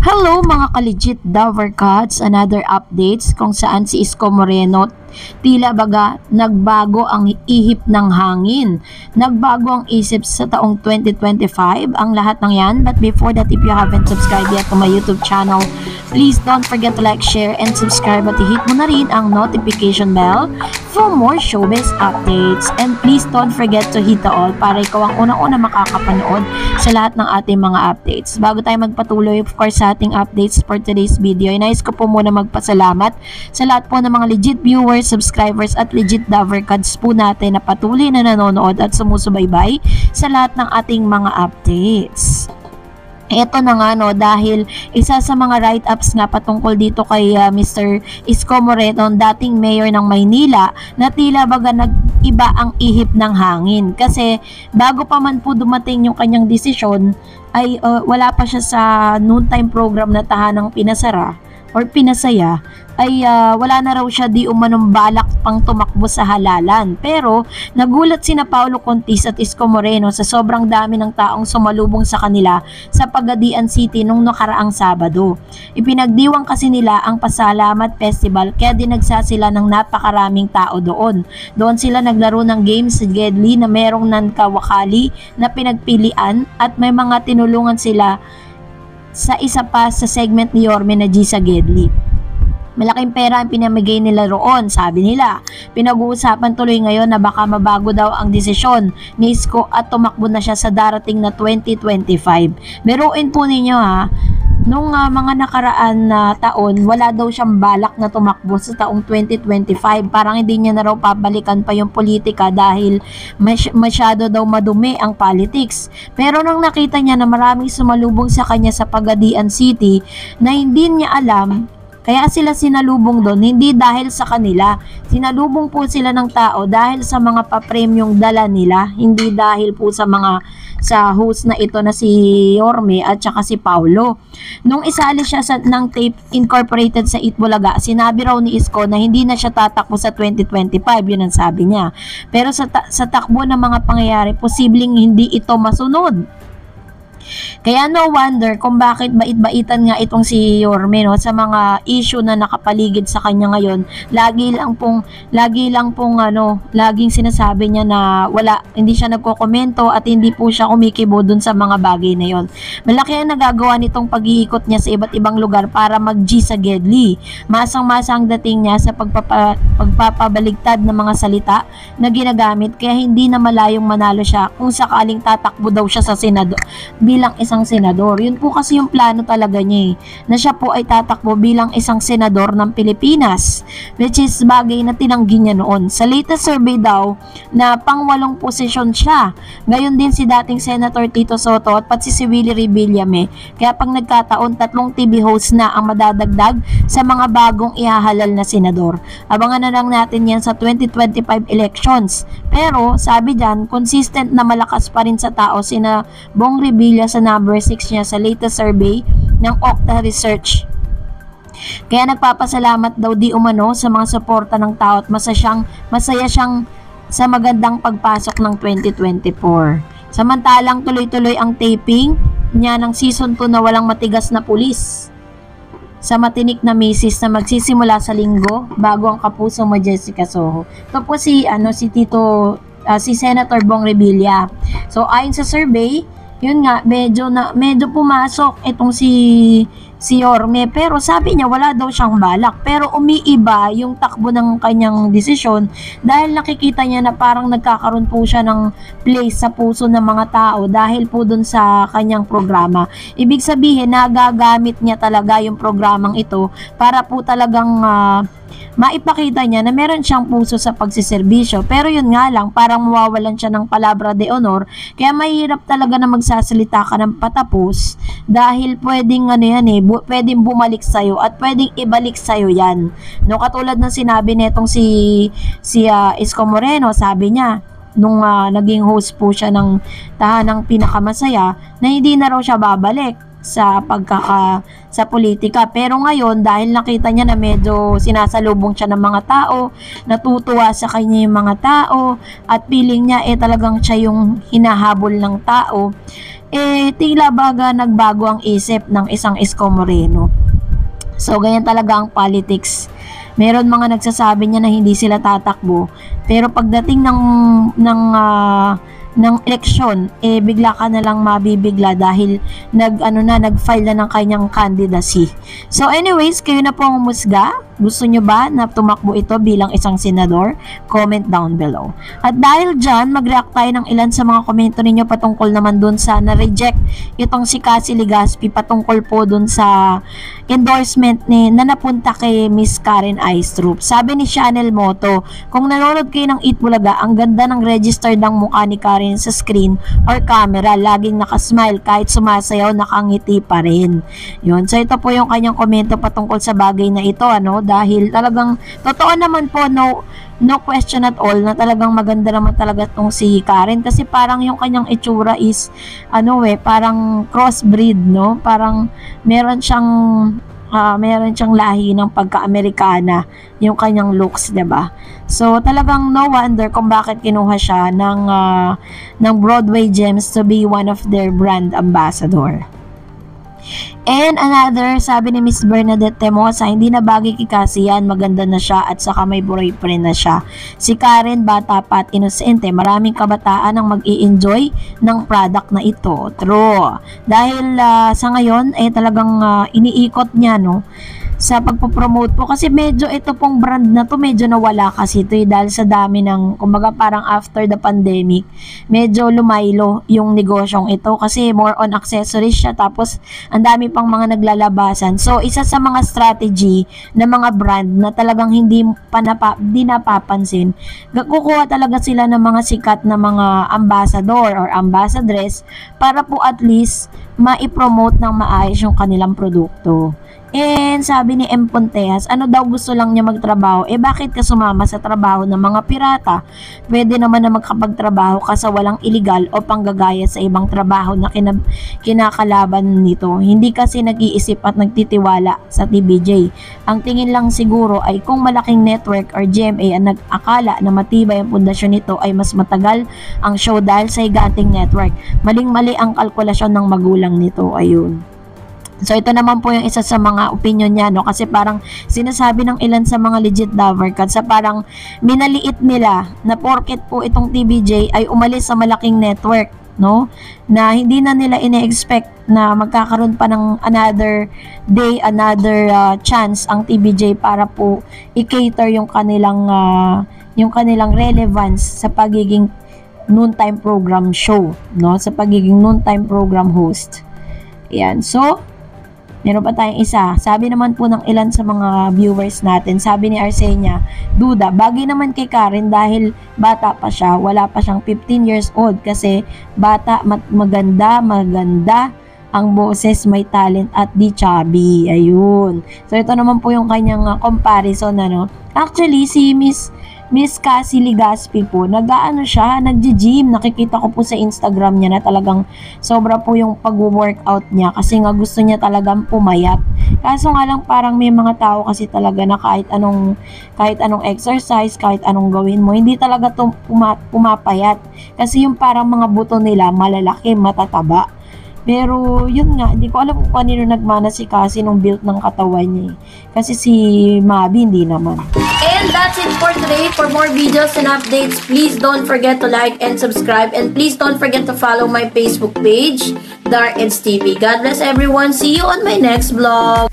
Hello mga ka-legit Dover Cats, another updates kung saan si Isko Moreno tila baga nagbago ang ihip ng hangin. Nagbago ang isip sa taong 2025 ang lahat ng yan. But before that, if you haven't subscribed yet to my YouTube channel, please don't forget to like, share, and subscribe at i-hit mo na rin ang notification bell for more showbiz updates. And please don't forget to hit the all para ikaw ang unang-una makakapanood sa lahat ng ating mga updates. Bago tayo magpatuloy, of course, sa ating updates for today's video, nais ko po muna magpasalamat sa lahat po ng mga legit viewers, subscribers at legit Dover Cats po natin na patuloy na nanonood at sumusubaybay sa lahat ng ating mga updates. Ito na nga no, dahil isa sa mga write-ups nga patungkol dito kay Mr. Isko Moreno, dating mayor ng Maynila, na tila baga nag-iba ang ihip ng hangin. Kasi bago pa man po dumating yung kanyang desisyon, ay wala pa siya sa noontime program na Tahanang Pinasara or Pinasaya, ay wala na raw siya di umanong balak pang tumakbo sa halalan. Pero nagulat sina Paulo Contis at Isko Moreno sa sobrang dami ng taong sumalubong sa kanila sa Pagadian City nung nakaraang Sabado. Ipinagdiwang kasi nila ang Pasalamat Festival kaya dinagsa sila ng napakaraming tao doon. Doon sila naglaro ng games sa Gedli na merong nankawakali na pinagpilian at may mga tinulungan sila sa isa pa sa segment ni Yorme na G sa Gedli. Malaking pera ang pinamigay nila roon, sabi nila. Pinag-uusapan tuloy ngayon na baka mabago daw ang desisyon ni Isko at tumakbo na siya sa darating na 2025. Biruin po ninyo ha, nung mga nakaraan na taon, wala daw siyang balak na tumakbo sa taong 2025. Parang hindi niya na raw pabalikan pa yung politika dahil masyado daw madumi ang politics. Pero nang nakita niya na maraming sumalubong sa kanya sa Pagadian City na hindi niya alam, kaya sila sinalubong doon, hindi dahil sa kanila. Sinalubong po sila ng tao dahil sa mga papremyong dala nila, hindi dahil po sa host na ito na si Yorme at saka si Paulo. Nung isali siya ng tape incorporated sa Itbulaga, sinabi raw ni Isko na hindi na siya tatakbo sa 2025, yun ang sabi niya. Pero sa takbo ng mga pangyayari, posibleng hindi ito masunod. Kaya no wonder kung bakit bait-baitan nga itong si Yorme no, sa mga issue na nakapaligid sa kanya ngayon. Laging sinasabi niya na hindi siya nagko-komento at hindi po siya kumikibo dun sa mga bagay na yon. Malaki ang nagagawa nitong pag-iikot niya sa iba't ibang lugar para mag-G sa Gedli. Masang-masa ang dating niya sa pagpapabaligtad ng mga salita na ginagamit, kaya hindi na malayong manalo siya kung sakaling tatakbo daw siya sa Senado bilang isang senador. Yun po kasi yung plano talaga niya na siya po ay tatakbo bilang isang senador ng Pilipinas, which is bagay na tinanggi niya noon. Sa latest survey daw na pang-8 posisyon siya. Ngayon din si dating Senator Tito Soto at pati si Willie Revillame. Kaya pag nagkataon, 3 TV hosts na ang madadagdag sa mga bagong ihahalal na senador. Abangan na lang natin yan sa 2025 elections. Pero sabi dyan, consistent na malakas pa rin sa tao sina Bong Revilla sa number 6 niya sa latest survey ng Okta Research. Kaya nagpapasalamat daw di umano sa mga suporta ng tao at masaya siyang sa magandang pagpasok ng 2024. Samantalang tuloy-tuloy ang taping niya ng season 2 na Walang Matigas na Pulis sa matinik na misis na magsisimula sa Linggo bago ang Kapuso mo Jessica Soho. Ito po si Senator Bong Revilla. So ayon sa survey, yun nga, medyo pumasok itong si Yorme, pero sabi niya wala daw siyang balak, pero umiiba yung takbo ng kanyang desisyon dahil nakikita niya na parang nagkakaroon po siya ng place sa puso ng mga tao dahil po dun sa kanyang programa. Ibig sabihin, nagagamit niya talaga yung programang ito para po talagang maipakita niya na meron siyang puso sa pagsiservisyo. Pero yun nga lang, parang mawawalan siya ng palabra de honor, kaya mahirap talaga na magsasalita ka ng patapos dahil pwedeng pwedeng bumalik sa'yo at pwedeng ibalik sa'yo yan. No, katulad ng sinabi netong si Isko Moreno, sabi niya nung naging host po siya ng Tahanang Pinakamasaya na hindi na raw siya babalik sa politika. Pero ngayon, dahil nakita niya na medyo sinasalubong siya ng mga tao, natutuwa sa kanya yung mga tao, at feeling niya talagang siya yung hinahabol ng tao, tila baga nagbago ang isip ng isang Isko Moreno. So, ganyan talaga ang politics. Meron mga nagsasabi niya na hindi sila tatakbo, pero pagdating ng eleksyon, bigla ka na lang mabibigla dahil nag-file na ng kanyang candidacy. So anyways, kayo na po ang umusga. Gusto nyo ba na tumakbo ito bilang isang senador? Comment down below. At dahil dyan, mag-react tayo ng ilan sa mga komento ninyo patungkol naman dun sa na-reject itong si Cassie Legaspi patungkol po dun sa endorsement na napunta kay Miss Karen Aistrup. Sabi ni Chanel Moto, kung nanonood kayo ng Eat Bulaga, ang ganda ng registered ng mukha ni Karen sa screen or camera, laging nakasmile kahit sumasayaw, nakangiti pa rin. Yun. So ito po yung kanyang komento patungkol sa bagay na ito, dahil talagang totoo naman po, no question at all na talagang maganda naman talaga tong si Karen, kasi parang yung kanyang itsura is parang crossbreed, parang meron siyang lahi ng pagka-Amerikana yung kanyang looks, 'di ba? So talagang no wonder kung bakit kinuha siya ng Broadway Gems to be one of their brand ambassador. And another, sabi ni Miss Bernadette Temosa, hindi na bagay kay Cassie yan, maganda na siya at saka may boyfriend na siya. Si Karen, bata pa at inosente, maraming kabataan ang mag-i-enjoy ng product na ito. True. Dahil sa ngayon, talagang iniikot niya, sa pagpo-promote po, kasi medyo ito pong brand na to medyo nawala kasi ito dahil sa dami ng, kumbaga parang after the pandemic, medyo lumaylo yung negosyong ito kasi more on accessories siya, tapos ang dami pang mga naglalabasan. So isa sa mga strategy ng mga brand na talagang hindi napapansin, kukuha talaga sila ng mga sikat na mga ambassador or ambassadress para po at least ma-promote ng maayos yung kanilang produkto. And sabi ni M. Ponteas, ano daw gusto lang niya magtrabaho? Bakit ka sumama sa trabaho ng mga pirata? Pwede naman na magkapagtrabaho ka sa walang iligal o panggagaya sa ibang trabaho na kinakalaban nito. Hindi kasi nag-iisip at nagtitiwala sa TVJ. Ang tingin lang siguro ay kung malaking network or GMA ang nag-akala na matibay ang pundasyon nito ay mas matagal ang show dahil sa higanting network. Maling-mali ang kalkulasyon ng magulang nito. Ayun. So ito naman po yung isa sa mga opinion niya, kasi parang sinasabi ng ilan sa mga legit Davercats sa parang minaliit nila na porket po itong TVJ ay umalis sa malaking network, na hindi na nila ine-expect na magkakaroon pa ng another day, another chance ang TVJ para po i-cater yung kanilang relevance sa pagiging noontime program show, sa pagiging noontime program host. Yan. So meron pa tayong isa. Sabi naman po ng ilan sa mga viewers natin, sabi ni Arsenia, duda, bagay naman kay Karen dahil bata pa siya, wala pa siyang 15 years old kasi bata, maganda, ang boses, may talent at di chubby. Ayun. So ito naman po yung kanyang comparison, Actually, si Miss Cassie Legaspi po, nag-gym. Nakikita ko po sa Instagram niya na talagang sobra po yung pag-workout niya kasi nga gusto niya talagang pumayat. Kaso nga lang parang may mga tao kasi talaga na kahit anong exercise, kahit anong gawin mo, hindi talaga pumapayat. Kasi yung parang mga buto nila malalaki, matataba. Pero yun nga, hindi ko alam kung kanino nagmana si Cassie nung build ng katawan niya. Kasi si Mabi hindi naman. And that's it for today. For more videos and updates, please don't forget to like and subscribe. And please don't forget to follow my Facebook page, Dark Eds TV. God bless everyone. See you on my next vlog.